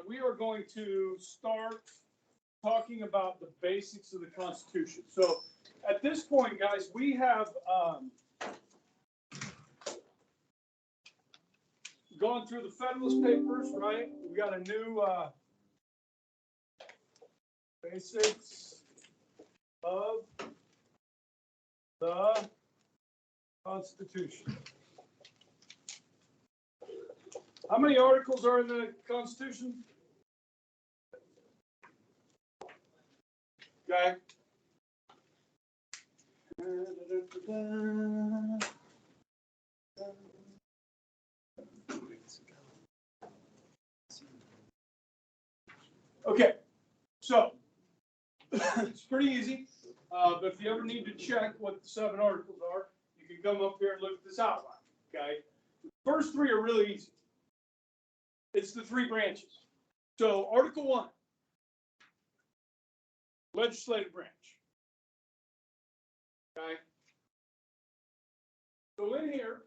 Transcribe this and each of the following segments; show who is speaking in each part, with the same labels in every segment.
Speaker 1: we are going to start talking about the basics of the Constitution. So at this point, guys, we have gone through the Federalist Papers, right? We got a new basics of the Constitution. How many articles are in the Constitution? Okay. Okay, so it's pretty easy, but if you ever need to check what the 7 articles are, you can come up here and look at this outline, okay? The first 3 are really easy. It's the 3 branches. So Article 1, legislative branch, okay? So in here,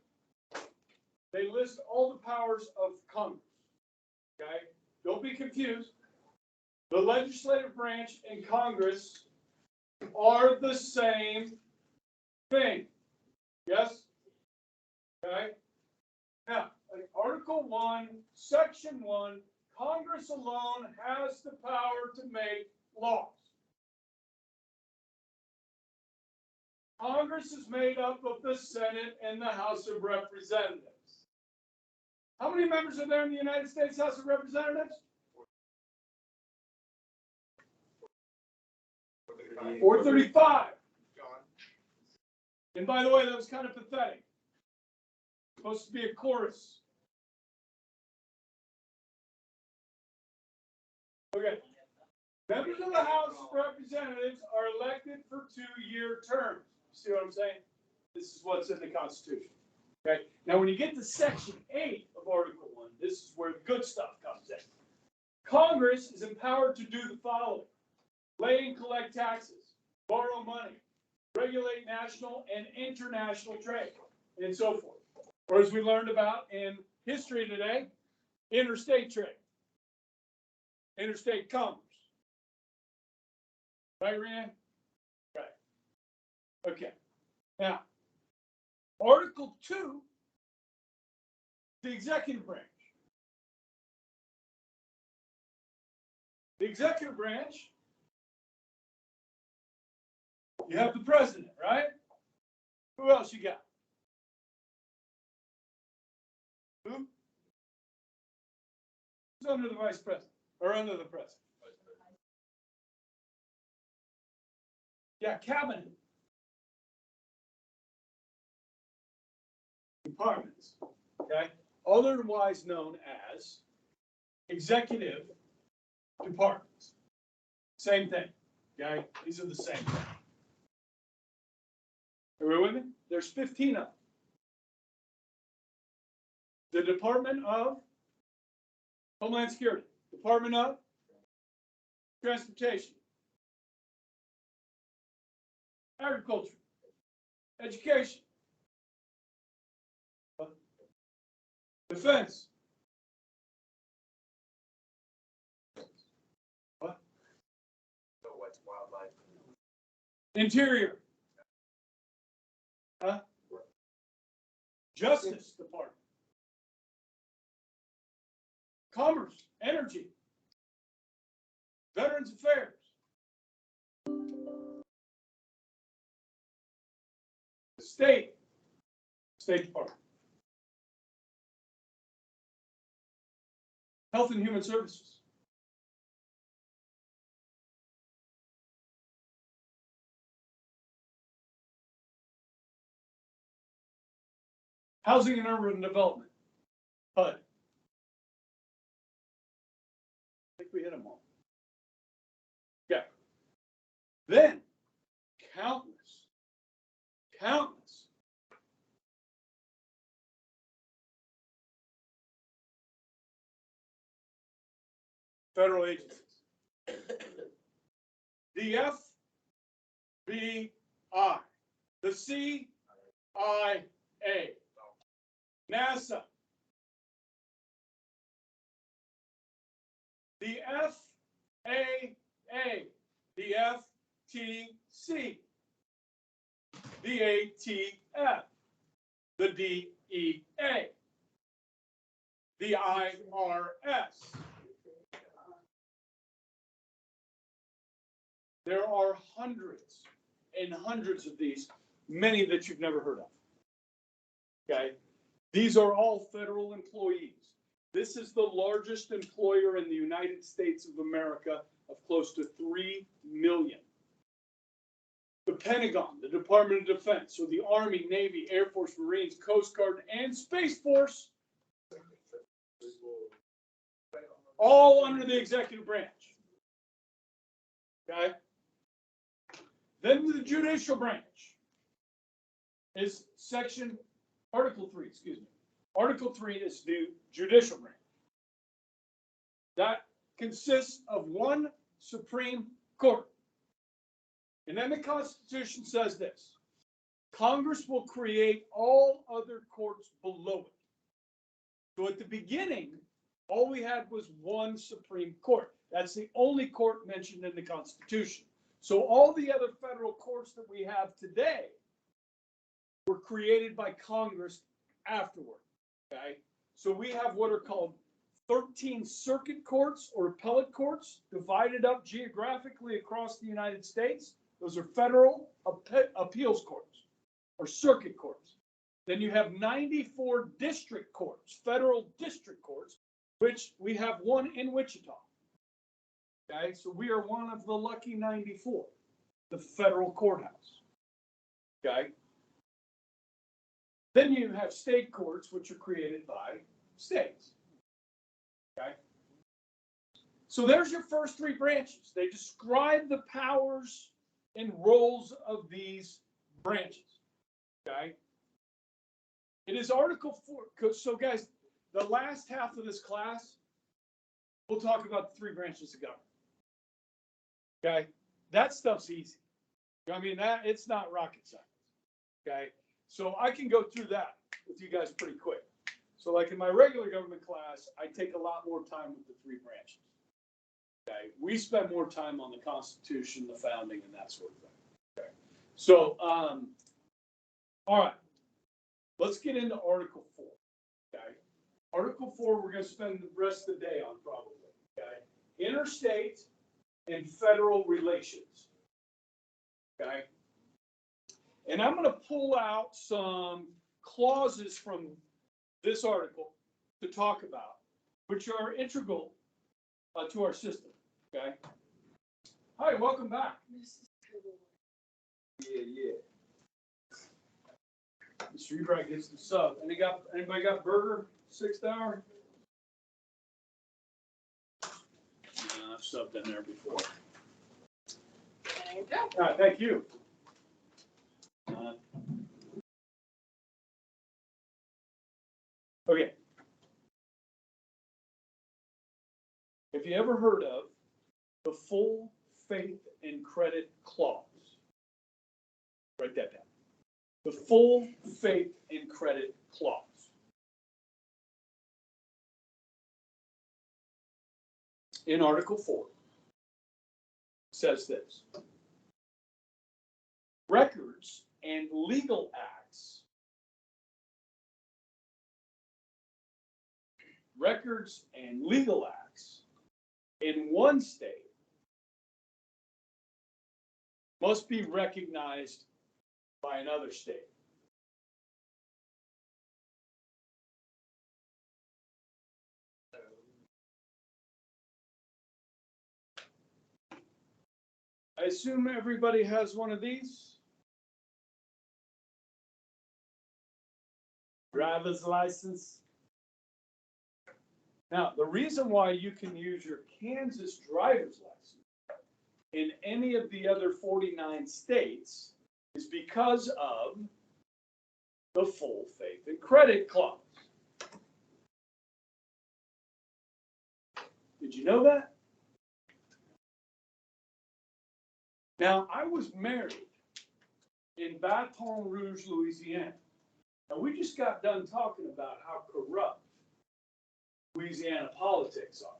Speaker 1: they list all the powers of Congress, okay? Don't be confused. The legislative branch and Congress are the same thing. Yes? Okay? Now, Article 1, Section 1, Congress alone has the power to make laws. Congress is made up of the Senate and the House of Representatives. How many members are there in the United States House of Representatives? 435. And by the way, that was kind of pathetic. Supposed to be a chorus. Okay. Members of the House of Representatives are elected for 2-year terms. See what I'm saying? This is what's in the Constitution. Okay. Now, when you get to Section 8 of Article 1, this is where the good stuff comes in. Congress is empowered to do the following: lay and collect taxes, borrow money, regulate national and international trade, and so forth. Or as we learned about in history today, interstate trade, interstate commerce. Right, Ryan? Right. Okay. Now, Article 2, the executive branch. The executive branch, you have the president, right? Who else you got? Who? Who's under the vice president? Or under the president? Yeah, cabinet. Departments. Okay? Otherwise known as executive departments. Same thing. Okay? These are the same thing. Are we with me? There's 15 of them. The Department of Homeland Security, Department of Transportation, Agriculture, Education, Defense. What?
Speaker 2: So what's wildlife?
Speaker 1: Interior. Huh? Justice Department. Commerce, Energy, Veterans Affairs. State Department. Health and Human Services. Housing and Urban Development. HUD. I think we hit them all. Yeah. Then, countless federal agencies. The FBI, the CIA, NASA, the FTC, the ATF, the DEA, the IRS. There are hundreds and hundreds of these, many that you've never heard of. Okay? These are all federal employees. This is the largest employer in the United States of America of close to 3 million. The Pentagon, the Department of Defense, so the Army, Navy, Air Force, Marines, Coast Guard, and Space Force, all under the executive branch. Okay? Then the judicial branch is Article 3, excuse me. Article 3 is the judicial branch. That consists of one Supreme Court. And then the Constitution says this: Congress will create all other courts below it. So at the beginning, all we had was one Supreme Court. That's the only court mentioned in the Constitution. So all the other federal courts that we have today were created by Congress afterward. Okay? So we have what are called 13 circuit courts or appellate courts divided up geographically across the United States. Those are federal appeals courts or circuit courts. Then you have 94 district courts, federal district courts, which we have one in Wichita. Okay, so we are one of the lucky 94, the federal courthouse. Okay. Then you have state courts, which are created by states. Okay. So there's your first three branches. They describe the powers and roles of these branches. Okay. It is Article 4. So guys, the last half of this class, we'll talk about the three branches of government. Okay. That stuff's easy. I mean, it's not rocket science. Okay. So I can go through that with you guys pretty quick. So like in my regular government class, I take a lot more time with the three branches. Okay. We spend more time on the Constitution, the founding, and that sort of thing. Okay. So, all right. Let's get into Article 4. Okay. Article 4, we're going to spend the rest of the day on probably. Okay. Interstate and federal relations. Okay. And I'm going to pull out some clauses from this article to talk about, which are integral to our system. Okay. Hi, welcome back. Yeah. Mr. Ebright gets the sub. Anybody got burger? 6th hour? I've subbed in there before.
Speaker 3: There you go.
Speaker 1: All right, thank you. Okay. Have you ever heard of the full faith and credit clause? Write that down. The full faith and credit clause. In Article 4, says this: records and legal acts in one state must be recognized by another state. I assume everybody has one of these. Driver's license. Now, the reason why you can use your Kansas driver's license in any of the other 49 states is because of the full faith and credit clause. Did you know that? Now, I was married in Baton Rouge, Louisiana. Now, we just got done talking about how corrupt Louisiana politics are.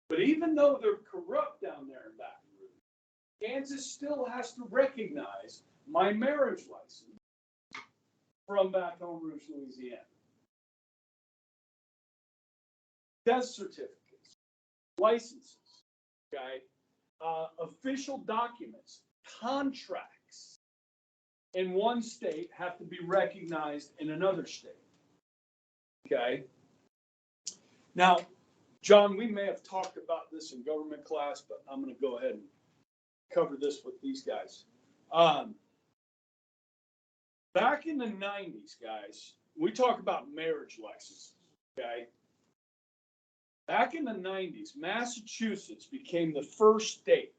Speaker 1: But even though they're corrupt down there in Baton Rouge, Kansas still has to recognize my marriage license from Baton Rouge, Louisiana. Death certificates, licenses, okay, official documents, contracts in one state have to be recognized in another state. Okay. Now, John, we may have talked about this in government class, but I'm going to go ahead and cover this with these guys. Back in the 90s, guys, we talk about marriage licenses, okay? Back in the 90s, Massachusetts became the first state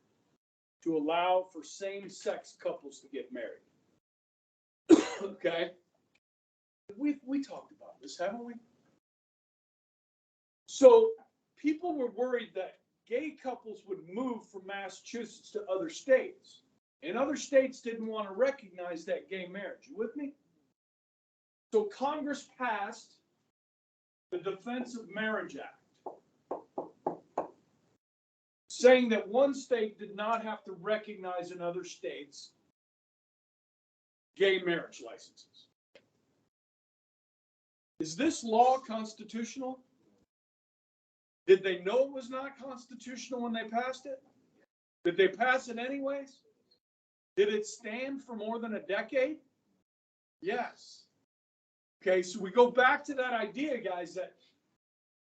Speaker 1: to allow for same-sex couples to get married. Okay? We talked about this, haven't we? So people were worried that gay couples would move from Massachusetts to other states. And other states didn't want to recognize that gay marriage. You with me? So Congress passed the Defense of Marriage Act, saying that one state did not have to recognize in other states gay marriage licenses. Is this law constitutional? Did they know it was not constitutional when they passed it? Did they pass it anyways? Did it stand for more than a decade? Yes. Okay, so we go back to that idea, guys, that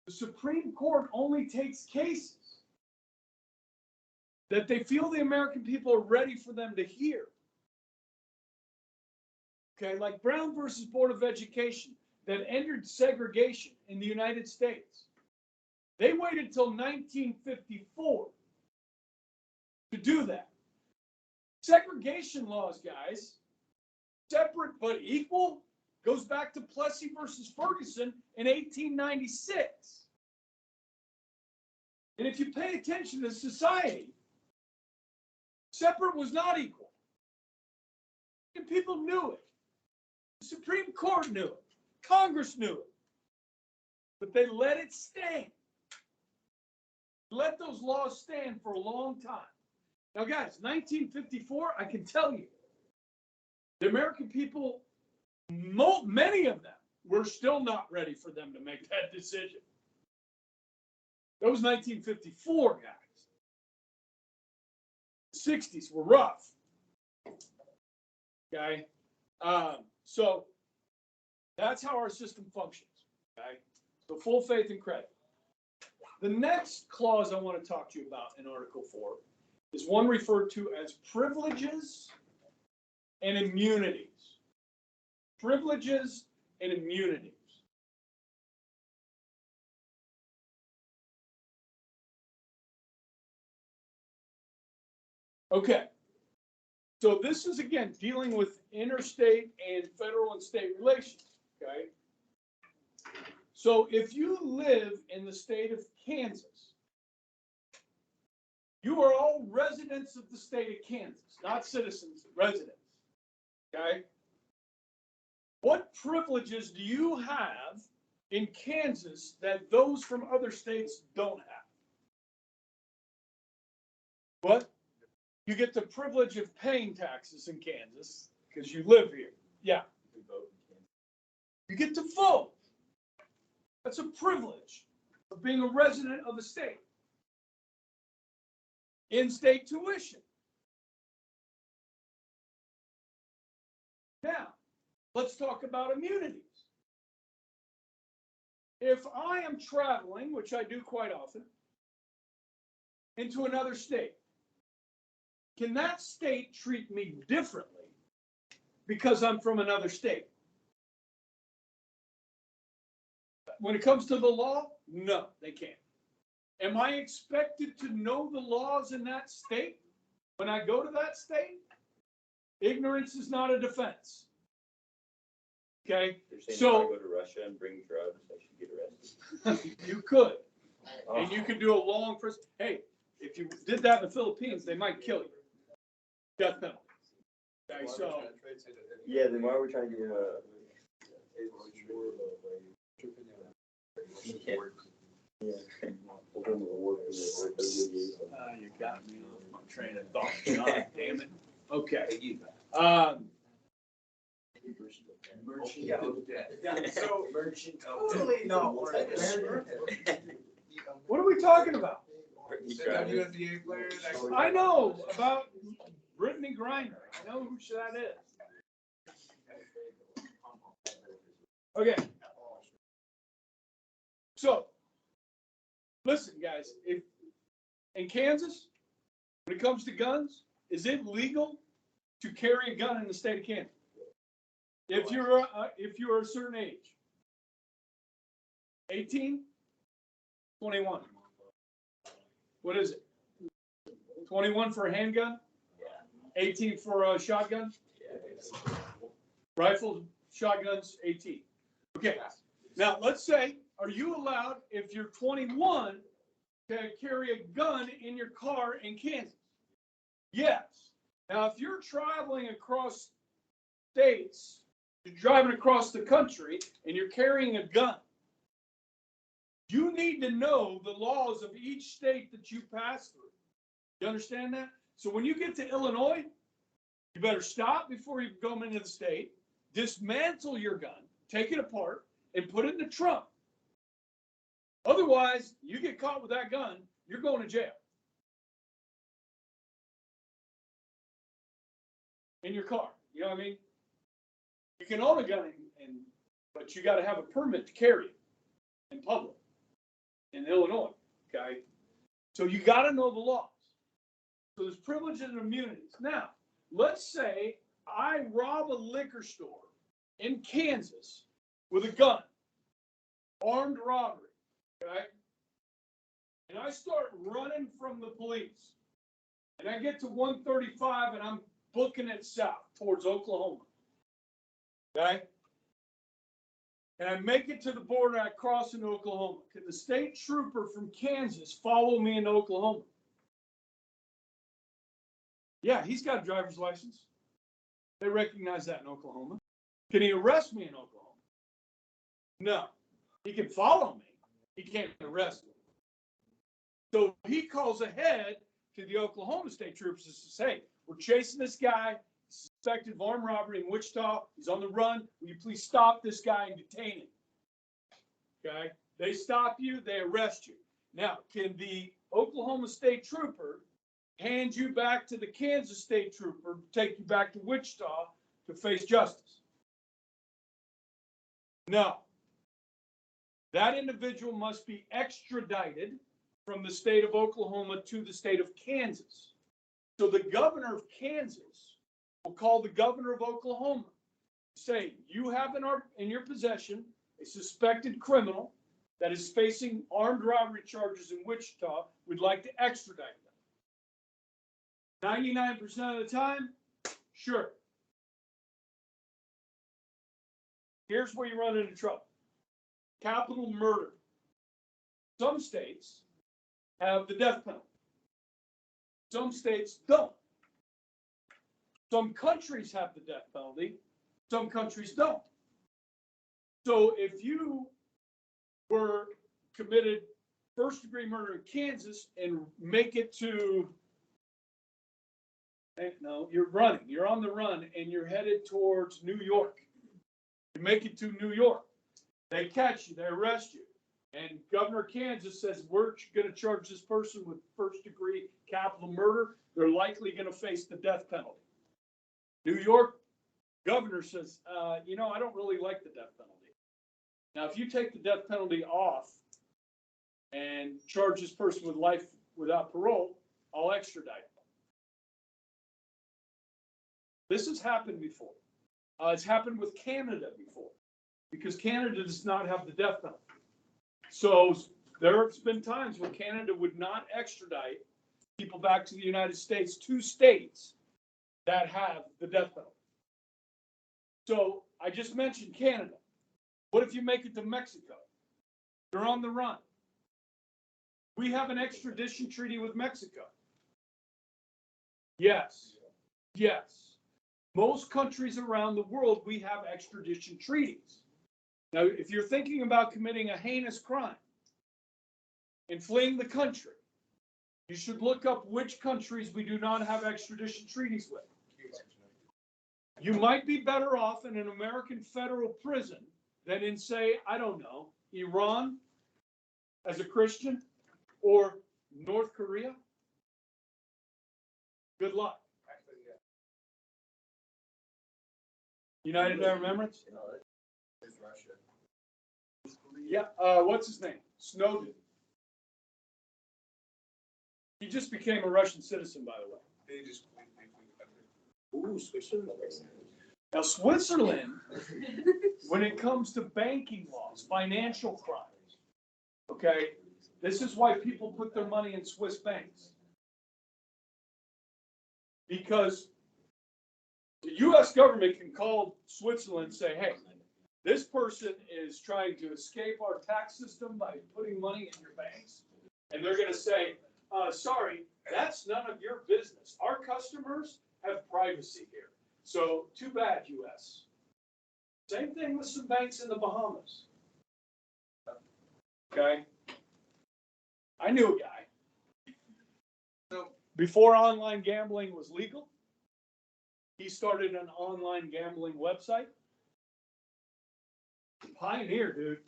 Speaker 1: the Supreme Court only takes cases that they feel the American people are ready for them to hear. Okay, like Brown versus Board of Education that ended segregation in the United States. They waited till 1954 to do that. Segregation laws, guys, separate but equal, goes back to Plessy versus Ferguson in 1896. And if you pay attention to society, separate was not equal. And people knew it. The Supreme Court knew it. Congress knew it. But they let it stand. Let those laws stand for a long time. Now, guys, 1954, I can tell you, the American people, many of them, were still not ready for them to make that decision. That was 1954, guys. The 60s were rough. Okay? So that's how our system functions. Okay? So full faith and credit. The next clause I want to talk to you about in Article 4 is one referred to as privileges and immunities. Privileges and immunities. Okay. So this is, again, dealing with interstate and federal and state relations. Okay. So if you live in the state of Kansas, you are all residents of the state of Kansas, not citizens, residents. Okay? What privileges do you have in Kansas that those from other states don't have? What? You get the privilege of paying taxes in Kansas because you live here. Yeah. You get to vote. That's a privilege of being a resident of the state. In-state tuition. Now, let's talk about immunities. If I am traveling, which I do quite often, into another state, can that state treat me differently because I'm from another state? When it comes to the law, no, they can't. Am I expected to know the laws in that state when I go to that state? Ignorance is not a defense. Okay, so
Speaker 4: if I go to Russia and bring drugs, I should get arrested.
Speaker 1: you could, and you could do a long first. Hey, if you did that in the Philippines, they might kill you. Death penalty. Okay, so
Speaker 4: Yeah, then why are we trying to give him a?
Speaker 1: you got me. train of thought. God damn it. Okay.
Speaker 2: Yeah, so,
Speaker 3: Totally.
Speaker 2: no.
Speaker 1: What are we talking about?
Speaker 4: You tried it.
Speaker 2: WNBA player.
Speaker 1: I know about Brittany Griner. I know who that is. Okay. So, listen, guys. If in Kansas, when it comes to guns, is it legal to carry a gun in the state of Kansas? If you're a certain age, 18, 21. What is it? 21 for a handgun, 18 for a shotgun, rifles, shotguns, 18. Okay. Now let's say, are you allowed, if you're 21, to carry a gun in your car in Kansas? Yes. Now, if you're traveling across states, you're driving across the country, and you're carrying a gun, you need to know the laws of each state that you pass through. You understand that? So when you get to Illinois, you better stop before you go into the state, dismantle your gun, take it apart, and put it in the trunk. Otherwise, you get caught with that gun, you're going to jail. In your car, you know what I mean? You can own a gun, but you got to have a permit to carry it in public in Illinois, okay? So you got to know the laws. So there's privileges and immunities. Now, let's say I rob a liquor store in Kansas with a gun, armed robbery, okay? And I start running from the police. And I get to 135 and I'm booking it south towards Oklahoma. Okay? And I make it to the border, I cross into Oklahoma. Can the state trooper from Kansas follow me into Oklahoma? Yeah, he's got a driver's license. They recognize that in Oklahoma. Can he arrest me in Oklahoma? No. He can follow me. He can't arrest me. So he calls ahead to the Oklahoma state troopers and says, hey, we're chasing this guy, suspected of armed robbery in Wichita. He's on the run. Will you please stop this guy and detain him? Okay. They stop you. They arrest you. Now, can the Oklahoma state trooper hand you back to the Kansas state trooper, take you back to Wichita to face justice? No. That individual must be extradited from the state of Oklahoma to the state of Kansas. So the governor of Kansas will call the governor of Oklahoma, say, you have in your possession a suspected criminal that is facing armed robbery charges in Wichita. We'd like to extradite them. 99% of the time, sure. Here's where you run into trouble. Capital murder. Some states have the death penalty. Some states don't. Some countries have the death penalty. Some countries don't. So if you were committed first-degree murder in Kansas and make it to, no, you're running. You're on the run and you're headed towards New York. You make it to New York. They catch you. They arrest you. And Governor Kansas says, we're going to charge this person with first-degree capital murder. They're likely going to face the death penalty. New York governor says, I don't really like the death penalty. Now, if you take the death penalty off and charge this person with life without parole, I'll extradite them. This has happened before. It's happened with Canada before, because Canada does not have the death penalty. So there's been times when Canada would not extradite people back to the United States to states that have the death penalty. So I just mentioned Canada. What if you make it to Mexico? You're on the run. We have an extradition treaty with Mexico. Yes. Yes. Most countries around the world, we have extradition treaties. Now, if you're thinking about committing a heinous crime and fleeing the country, You should look up which countries we do not have extradition treaties with. You might be better off in an American federal prison than in, say, I don't know, Iran as a Christian or North Korea. Good luck. United Arab Emirates?
Speaker 2: It's Russia.
Speaker 1: Yeah, what's his name? Snowden. He just became a Russian citizen, by the way.
Speaker 2: They just.
Speaker 4: Ooh, Switzerland.
Speaker 1: Now, Switzerland, when it comes to banking laws, financial crimes, okay, this is why people put their money in Swiss banks. Because the U.S. government can call Switzerland and say, hey, this person is trying to escape our tax system by putting money in your banks. And they're going to say, sorry, that's none of your business. Our customers have privacy here. So too bad, U.S. Same thing with some banks in the Bahamas. Okay. I knew a guy.
Speaker 2: So,
Speaker 1: Before online gambling was legal, he started an online gambling website. Pioneer, dude.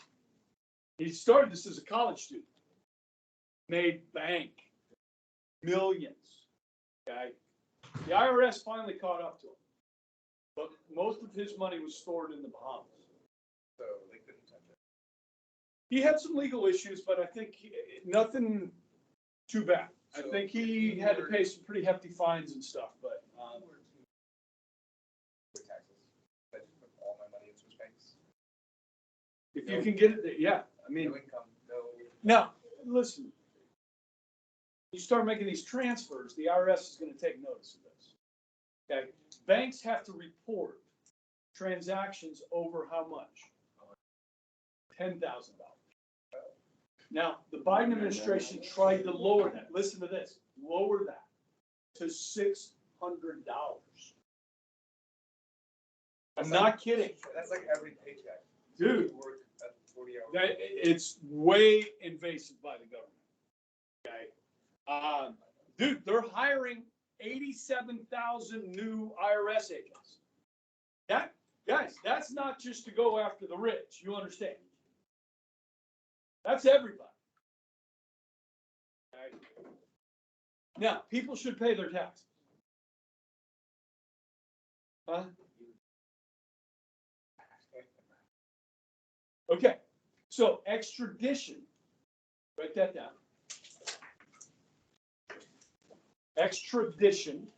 Speaker 1: He started this as a college student. Made bank. Millions. Okay. The IRS finally caught up to him. But most of his money was stored in the Bahamas.
Speaker 2: so they couldn't touch it.
Speaker 1: He had some legal issues, but I think nothing too bad. I think he had to pay some pretty hefty fines and stuff, but,
Speaker 2: With taxes. I just put all my money in Swiss banks.
Speaker 1: if you can get it, yeah, I mean,
Speaker 2: No income, no.
Speaker 1: now, listen. You start making these transfers, the IRS is gonna take notice of this. Okay, banks have to report transactions over how much? $10,000. Now, the Biden administration tried to lower that, listen to this, lower that to $600. I'm not kidding,
Speaker 2: That's like every paycheck.
Speaker 1: dude.
Speaker 2: Work at 40 hours.
Speaker 1: That, it's way invasive by the government. Okay. Dude, they're hiring 87,000 new IRS agents. That, guys, that's not just to go after the rich. You understand? That's everybody. Okay. Now, people should pay their taxes. Huh? Okay, so extradition, write that down. Extradition.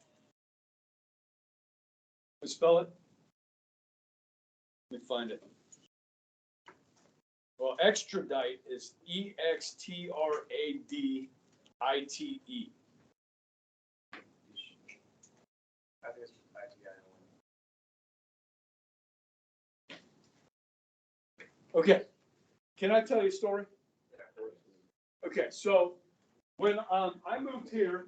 Speaker 1: Spell it. Let me find it. Well, extradite is EXTRADITE.
Speaker 2: I think it's ITI.
Speaker 1: Okay, can I tell you a story? Okay, so when I moved here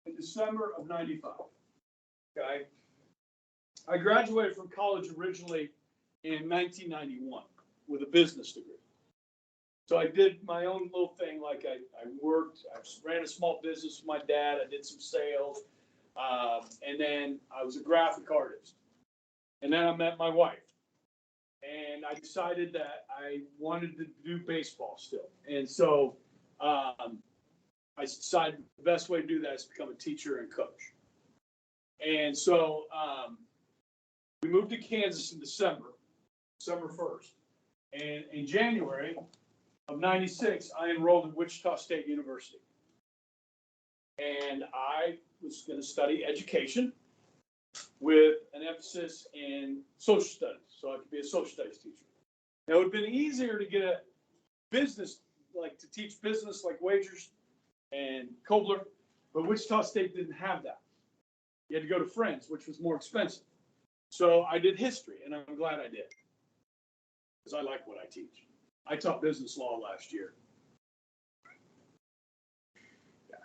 Speaker 1: in December of '95, okay, I graduated from college originally in 1991 with a business degree. So I did my own little thing, like I worked, I ran a small business with my dad, I did some sales, and then I was a graphic artist. And then I met my wife. And I decided that I wanted to do baseball still. And so I decided the best way to do that is become a teacher and coach. And so we moved to Kansas in December 1st. And in January of '96, I enrolled in Wichita State University. And I was going to study education with an emphasis in social studies, so I could be a social studies teacher. Now, it would have been easier to get a business, like to teach business like Wagers and Kobler, but Wichita State didn't have that. You had to go to Friends, which was more expensive. So I did history, and I'm glad I did, because I like what I teach. I taught business law last year. Yeah.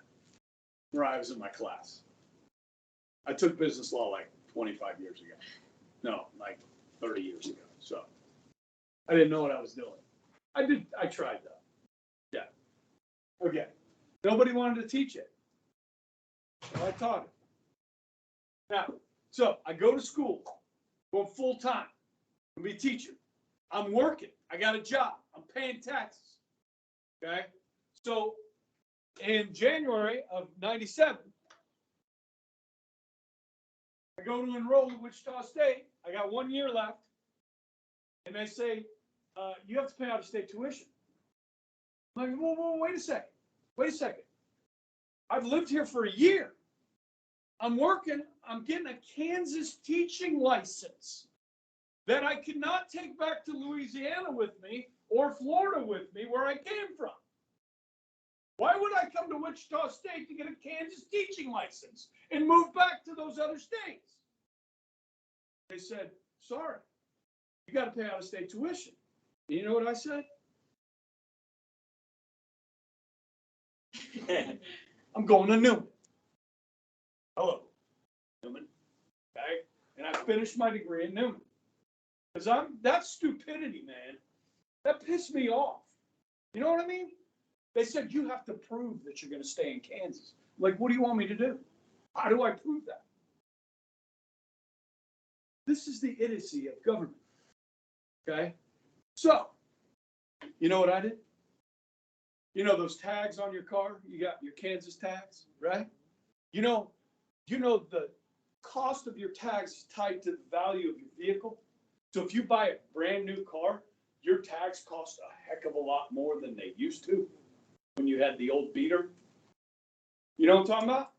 Speaker 1: Where I was in my class. I took business law like 25 years ago. No, like 30 years ago. So I didn't know what I was doing. I tried though. Yeah. Okay. Nobody wanted to teach it. So I taught it. Now, so I go to school, go full time, I'm be a teacher. I'm working. I got a job. I'm paying taxes. Okay? So in January of 97, I go to enroll at Wichita State. I got 1 year left. And they say, you have to pay out of state tuition. I'm like, whoa, wait a second. Wait a second. I've lived here for a year. I'm working. I'm getting a Kansas teaching license that I cannot take back to Louisiana with me or Florida with me where I came from. Why would I come to Wichita State to get a Kansas teaching license and move back to those other states? They said, sorry, you got to pay out of state tuition. And you know what I said? I'm going to Newman. Hello, Newman. Okay? And I finished my degree in Newman. Because that's stupidity, man. That pissed me off. You know what I mean? They said, you have to prove that you're going to stay in Kansas. Like, what do you want me to do? How do I prove that? This is the idiocy of government. Okay? So, you know what I did? You know those tags on your car? You got your Kansas tags, right? You know the cost of your tags is tied to the value of your vehicle. So if you buy a brand new car, your tags cost a heck of a lot more than they used to when you had the old beater. You know what I'm talking about?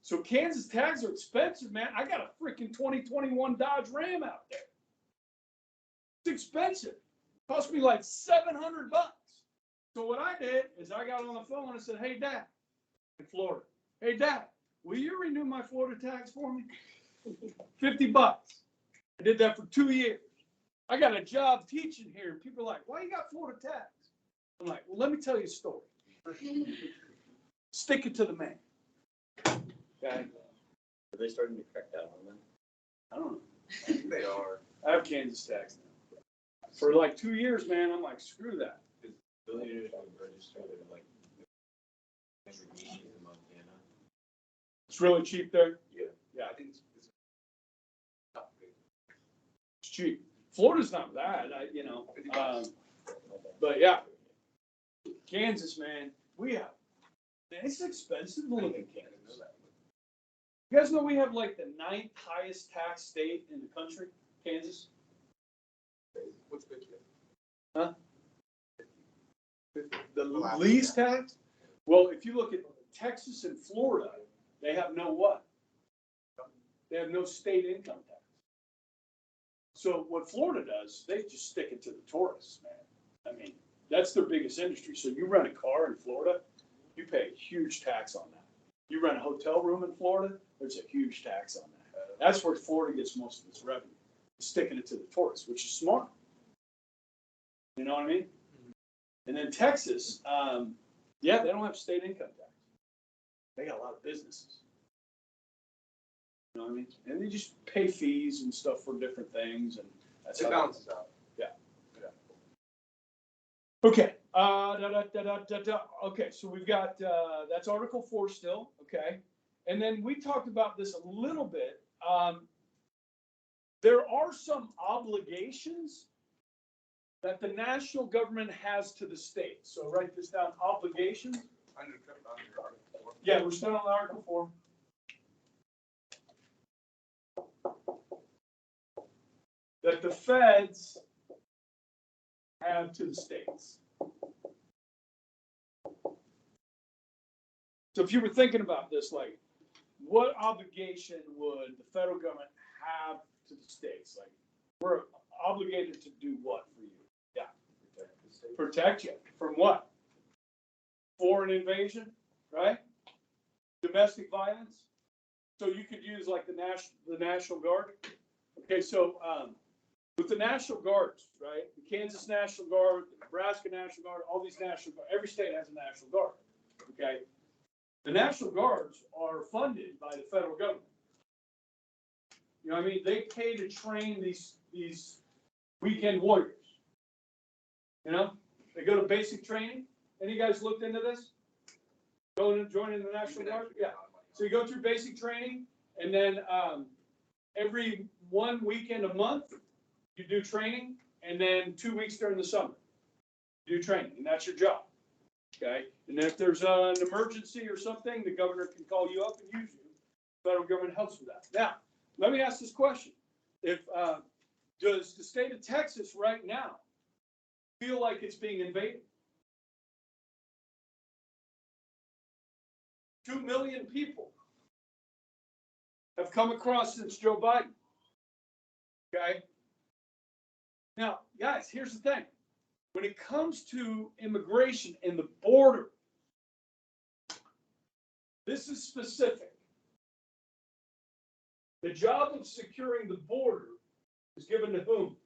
Speaker 1: So Kansas tags are expensive, man. I got a freaking 2021 Dodge Ram out there. It's expensive. It cost me like $700. So what I did is I got on the phone and I said, hey, Dad, in Florida. Hey, Dad, will you renew my Florida tags for me? $50. I did that for 2 years. I got a job teaching here. People are like, why you got Florida tags? I'm like, well, let me tell you a story. Stick it to the man. Okay?
Speaker 4: Are they starting to crack down on that?
Speaker 1: I don't know.
Speaker 2: I think they are.
Speaker 1: I have Kansas tags now. For like 2 years, man, I'm like, screw that.
Speaker 4: Billionaires have registered in like in Montana.
Speaker 1: It's really cheap there.
Speaker 2: Yeah, I think it's not big.
Speaker 1: It's cheap. Florida's not bad, but yeah, Kansas, man, man, it's expensive to live in Kansas. You guys know we have like the 9th highest tax state in the country, Kansas?
Speaker 2: What's 50?
Speaker 1: Huh? The least tax? Well, if you look at Texas and Florida, they have no what? They have no state income tax. So what Florida does, they just stick it to the tourists, man. I mean, that's their biggest industry. So you rent a car in Florida, you pay a huge tax on that. You rent a hotel room in Florida, there's a huge tax on that. That's where Florida gets most of its revenue, sticking it to the tourists, which is smart. You know what I mean? And then Texas, yeah, they don't have state income tax. They got a lot of businesses. You know what I mean? And they just pay fees and stuff for different things, and that's
Speaker 2: It
Speaker 1: how
Speaker 2: balances out.
Speaker 1: Okay. Okay, so we've got that's Article 4 still. Okay, and then we talked about this a little bit. There are some obligations that the national government has to the state. So write this down, obligations.
Speaker 2: Under Article 4.
Speaker 1: Yeah, we're still on Article 4. That the feds have to the states. So if you were thinking about this, like, what obligation would the federal government have to the states? Like, we're obligated to do what for you? Yeah. Protect you. From what? Foreign invasion, right? Domestic violence. So you could use like the National Guard. Okay, so with the National Guards, right? The Kansas National Guard, the Nebraska National Guard, all these National Guard, every state has a National Guard. Okay. The National Guards are funded by the federal government. You know what I mean? They pay to train these weekend warriors. You know? They go to basic training. Any guys looked into this? Joining the National Guard? Yeah. So you go through basic training, and then every one weekend a month, you do training, and then 2 weeks during the summer, you do training, and that's your job. Okay? And then if there's an emergency or something, the governor can call you up and use you. The federal government helps with that. Now, let me ask this question. If does the state of Texas right now feel like it's being invaded? 2 million people have come across since Joe Biden. Okay? Now, guys, here's the thing. When it comes to immigration and the border, this is specific. The job of securing the border is given to whom?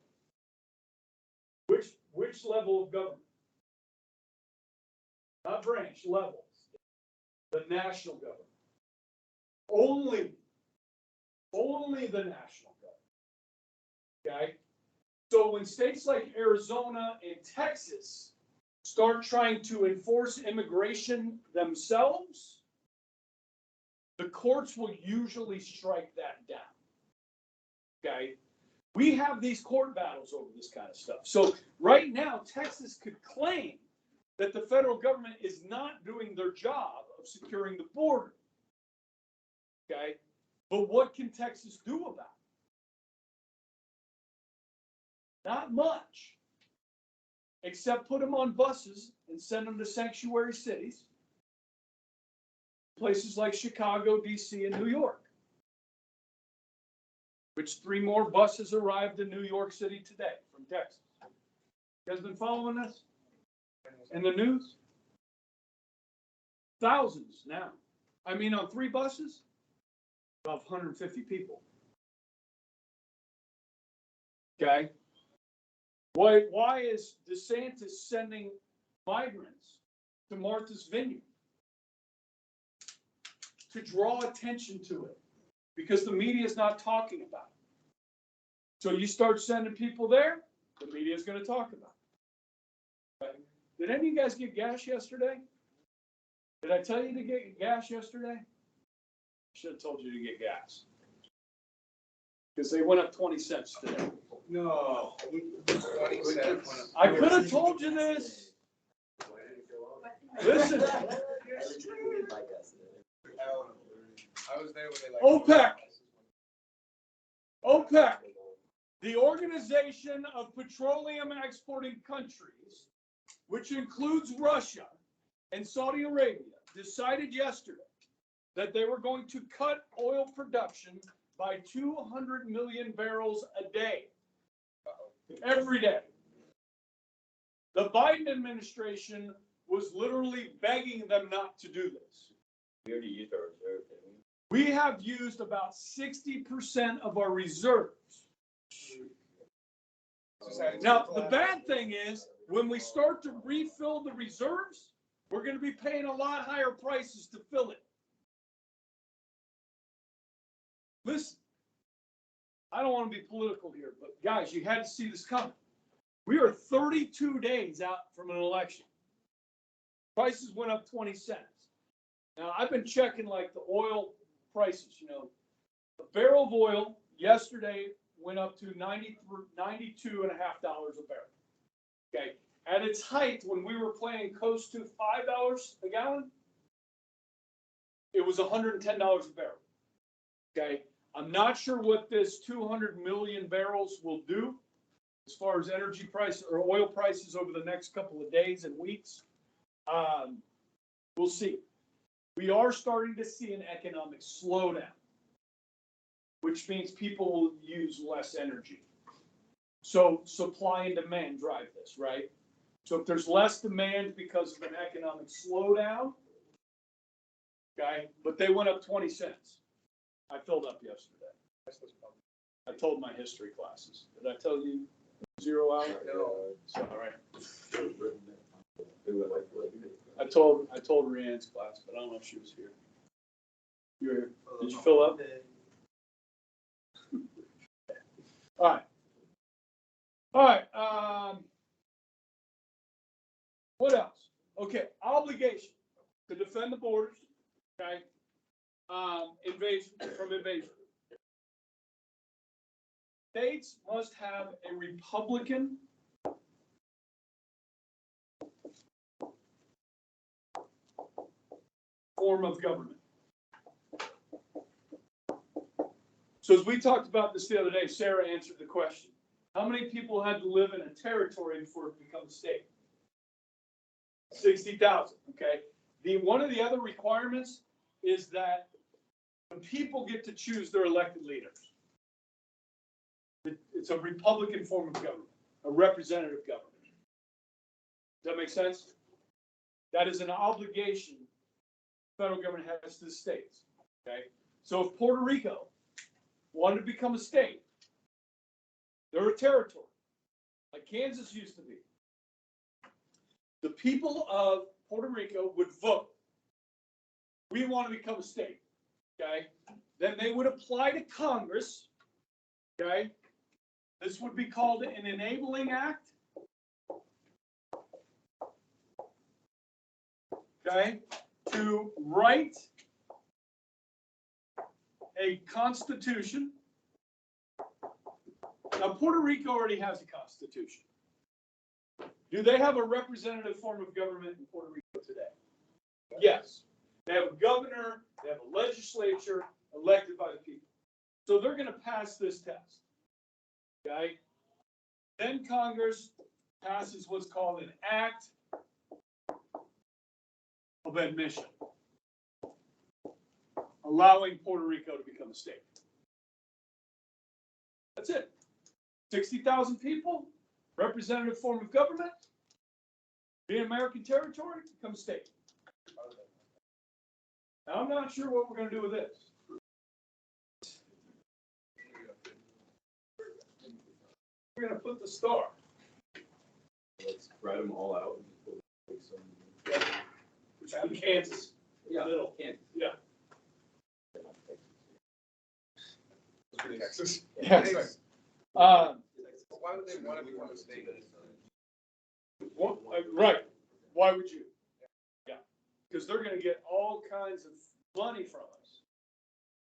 Speaker 1: Which level of government? Not branch, level. The national government. Only the national government. Okay? So when states like Arizona and Texas start trying to enforce immigration themselves, the courts will usually strike that down. Okay? We have these court battles over this kind of stuff. So right now, Texas could claim that the federal government is not doing their job of securing the border. Okay? But what can Texas do about it? Not much, except put them on buses and send them to sanctuary cities, places like Chicago, D.C., and New York, which 3 more buses arrived in New York City today from Texas. You guys been following this in the news? Thousands now. I mean, on 3 buses, about 150 people. Okay? Why is DeSantis sending migrants to Martha's Vineyard? To draw attention to it. Because the media is not talking about it. So you start sending people there, the media is going to talk about it. Okay. Did any of you guys get gas yesterday? Did I tell you to get gas yesterday? I should have told you to get gas. Because they went up 20 cents today.
Speaker 2: No. 20 cents.
Speaker 1: I could have told you this. Listen.
Speaker 2: I was there when they
Speaker 1: OPEC, the Organization of Petroleum Exporting Countries, which includes Russia and Saudi Arabia, decided yesterday that they were going to cut oil production by 200 million barrels a day, every day. The Biden administration was literally begging them not to do this.
Speaker 4: We already used our reserve, didn't we?
Speaker 1: We have used about 60% of our reserves. Now, the bad thing is, when we start to refill the reserves, we're going to be paying a lot higher prices to fill it. Listen, I don't want to be political here, but guys, you had to see this coming. We are 32 days out from an election. Prices went up 20 cents. Now, I've been checking like the oil prices, you know. A barrel of oil yesterday went up to $92.50 a barrel. Okay. At its height, when we were playing close to $5 a gallon, it was $110 a barrel. Okay. I'm not sure what this 200 million barrels will do as far as energy price or oil prices over the next couple of days and weeks. We'll see. We are starting to see an economic slowdown, which means people will use less energy. So supply and demand drive this, right? So if there's less demand because of an economic slowdown, okay, but they went up 20 cents. I filled up yesterday. I told my history classes. Did I tell you 0 hour?
Speaker 2: No.
Speaker 1: So, all right. I told Rianne's class, but I don't know if she was here. You were here. Did you fill up? All right. All right. What else? Okay. Obligation. to defend the borders, okay? Invasion, from invasion. States must have a Republican form of government. So as we talked about this the other day, Sarah answered the question. How many people had to live in a territory before it became a state? 60,000, okay? One of the other requirements is that the people get to choose their elected leaders. It's a Republican form of government, a representative government. Does that make sense? That is an obligation the federal government has to the states, okay? So if Puerto Rico wanted to become a state, they're a territory, like Kansas used to be. The people of Puerto Rico would vote. We want to become a state, okay? Then they would apply to Congress, okay? This would be called an enabling act, okay? To write a constitution. Now, Puerto Rico already has a constitution. Do they have a representative form of government in Puerto Rico today? Yes. They have a governor, they have a legislature elected by the people. So they're going to pass this test. Okay? Then Congress passes what's called an act of admission, allowing Puerto Rico to become a state. That's it. 60,000 people, representative form of government, be an American territory, become a state. Now, I'm not sure what we're going to do with this. We're going to put the star.
Speaker 4: Let's write them all out.
Speaker 1: Which would be Kansas.
Speaker 4: Yeah,
Speaker 1: Middle.
Speaker 4: Kansas.
Speaker 1: Yeah.
Speaker 2: Texas.
Speaker 1: Yes.
Speaker 2: Why would they want to become a state?
Speaker 1: Right. Why would you? Yeah. Because they're going to get all kinds of money from us,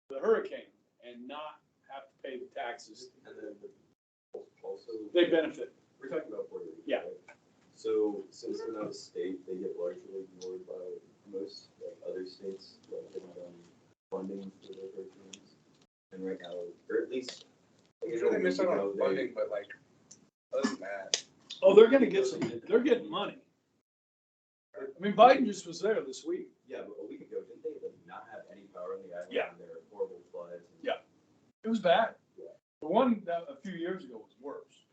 Speaker 1: the hurricane, and not have to pay the taxes.
Speaker 4: And then also,
Speaker 1: They benefit.
Speaker 4: we're talking about Puerto Rico.
Speaker 1: Yeah.
Speaker 4: Right? So since they're not a state, they get largely ignored by most other states, getting funding for their hurricanes. And right now, or at least,
Speaker 2: I'm sure they miss out on funding, but like, other than that.
Speaker 1: Oh, they're going to get some. They're getting money. I mean, Biden just was there this week.
Speaker 4: Yeah, but a week ago, didn't they not have any power on the island?
Speaker 1: Yeah.
Speaker 4: And there were horrible floods.
Speaker 1: Yeah. It was bad. The one that a few years ago was worse.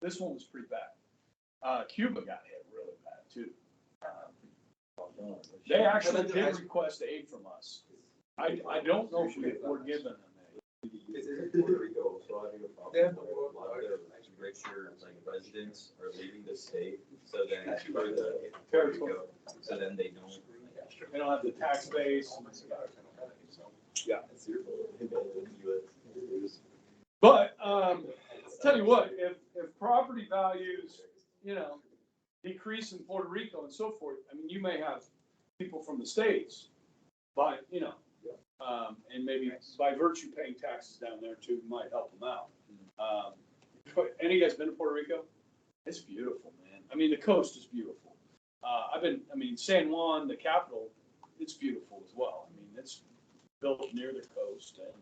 Speaker 1: This one was pretty bad. Cuba got hit really bad too. They actually did request aid from us. I don't know if we're given them aid.
Speaker 4: Is Puerto Rico also having a problem?
Speaker 2: They have
Speaker 4: where a lot of their richer residents are leaving the state, so then or the Puerto Rico, so then they don't.
Speaker 1: They don't have the tax base. Yeah. But tell you what, if property values, decrease in Puerto Rico and so forth, I mean, you may have people from the States, but and maybe by virtue paying taxes down there too might help them out. Any of you guys been to Puerto Rico? It's beautiful, man. I mean, the coast is beautiful. San Juan, the capital, it's beautiful as well. I mean, it's built near the coast, and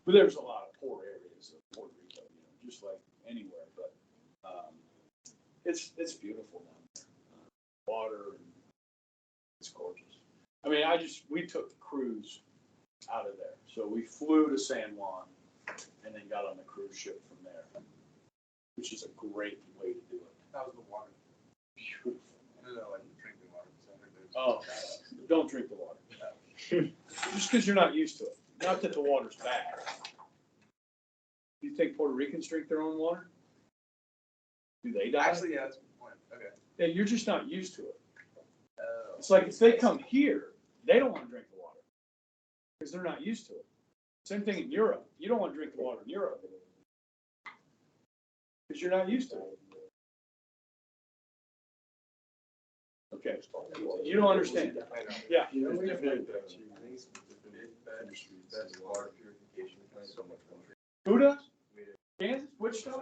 Speaker 1: but there's a lot of poor areas of Puerto Rico, just like anywhere. But it's beautiful down there. Water, and it's gorgeous. I mean, we took the cruise out of there, so we flew to San Juan and then got on the cruise ship from there, which is a great way to do it.
Speaker 2: That was the water.
Speaker 1: Beautiful.
Speaker 2: No, like drinking water.
Speaker 1: Oh, don't drink the water. Just because you're not used to it. Not that the water's bad. Do you think Puerto Ricans drink their own water? Do they die?
Speaker 2: Actually, yeah, that's a good point. Okay.
Speaker 1: Yeah, you're just not used to it. It's like if they come here, they don't want to drink the water because they're not used to it. Same thing in Europe. You don't want to drink the water in Europe because you're not used to it. Okay, you don't understand.
Speaker 2: I know.
Speaker 1: Yeah.
Speaker 2: Best water purification plant, so much more.
Speaker 1: Who does? Kansas, Wichita?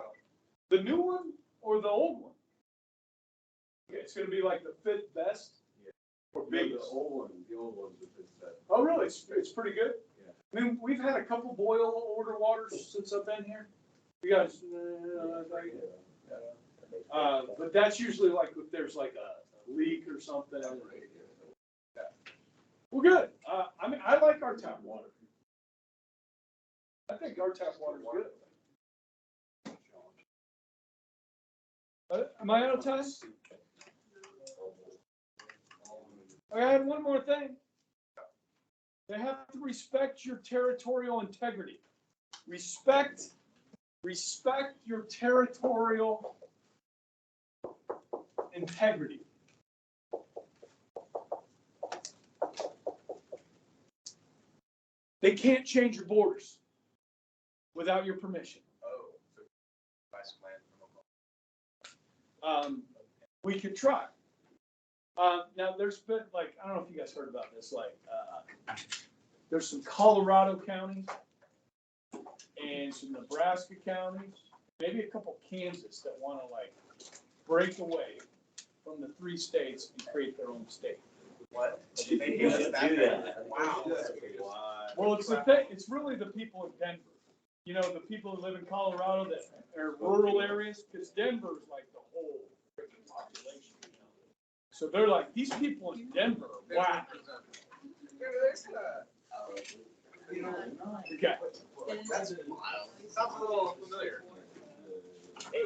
Speaker 1: The new one or the old one? Yeah, it's gonna be like the fifth best or biggest.
Speaker 4: The old ones with this,
Speaker 1: Oh, really? It's pretty good?
Speaker 4: Yeah.
Speaker 1: I mean, we've had a couple boil order waters since I've been here. You guys, but that's usually like if there's like a leak or something. Yeah. Well, good. I mean, I like our tap water. I think our tap water is good. Am I out of time? I had one more thing. They have to respect your territorial integrity. Respect your territorial integrity. They can't change your borders without your permission.
Speaker 2: Oh, so nice plan.
Speaker 1: We could try. Now there's been like, I don't know if you guys heard about this, like, there's some Colorado counties and some Nebraska counties, maybe a couple Kansas that want to like break away from the 3 states and create their own state.
Speaker 2: What?
Speaker 4: They can't do that.
Speaker 2: Wow.
Speaker 1: Well, it's the thing, it's really the people in Denver. You know, the people who live in Colorado that are rural areas, because Denver is like the whole freaking population. You know? So they're like, these people in Denver, wow.
Speaker 2: You know,
Speaker 1: Okay.
Speaker 2: that's wild. Sounds a little familiar.
Speaker 4: Hey,